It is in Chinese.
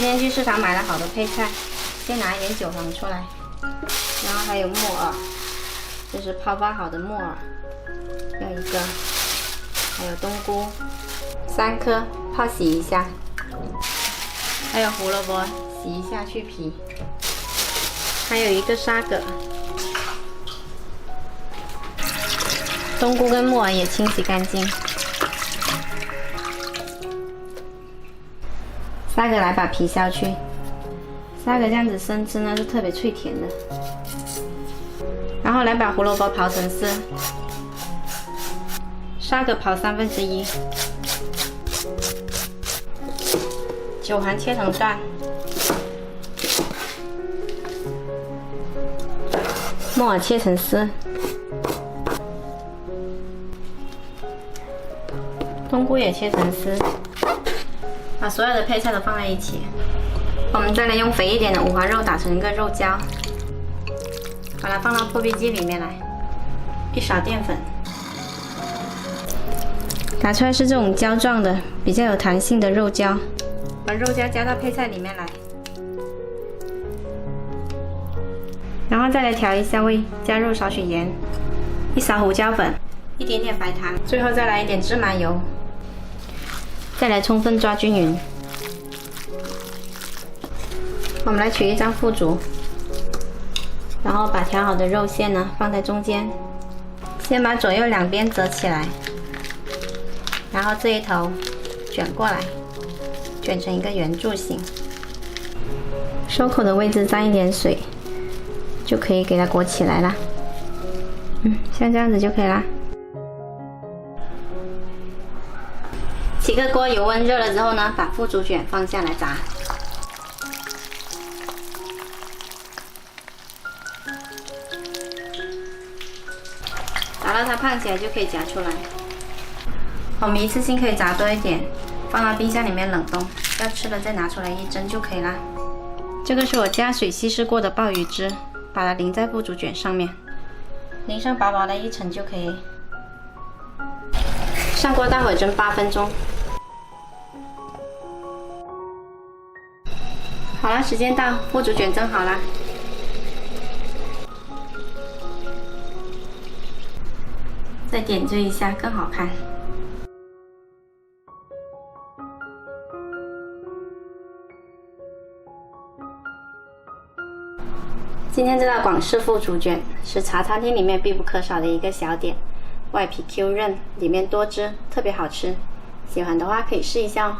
今天去市场买了好多配菜，先拿一点韭黄出来，然后还有木耳，这是泡发好的木耳，要一个，还有冬菇3颗，泡洗一下，还有胡萝卜洗一下去皮，还有一个沙葛，冬菇跟木耳也清洗干净。沙葛来把皮削去，沙葛这样子生吃呢是特别脆甜的。然后来把胡萝卜刨成丝，沙葛刨1/3，韭黄切成段，木耳切成丝，冬菇也切成丝。把所有的配菜都放在一起，我们再来用肥一点的五花肉打成一个肉胶，把它放到破壁机里面来，一勺淀粉，打出来是这种胶状的，比较有弹性的肉胶，把肉胶加到配菜里面来，然后再来调一下味，加入少许盐，一勺胡椒粉，一点点白糖，最后再来一点芝麻油。再来充分抓均匀。我们来取一张腐竹，然后把调好的肉馅呢放在中间，先把左右两边折起来，然后这一头卷过来，卷成一个圆柱形。收口的位置沾一点水，就可以给它裹起来啦。像这样子就可以啦。起个锅，油温热了之后呢，把腐竹卷放下来炸。炸到它胖起来就可以夹出来。我们一次性可以炸多一点，放到冰箱里面冷冻，要吃了再拿出来一蒸就可以啦。这个是我加水稀释过的鲍鱼汁，把它淋在腐竹卷上面，淋上薄薄的一层就可以。上锅大火蒸8分钟。好了，时间到，腐竹卷蒸好了。再点缀一下更好看。今天这道广式腐竹卷是茶餐厅里面必不可少的一个小点，外皮 Q 韧，里面多汁，特别好吃。喜欢的话可以试一下哦。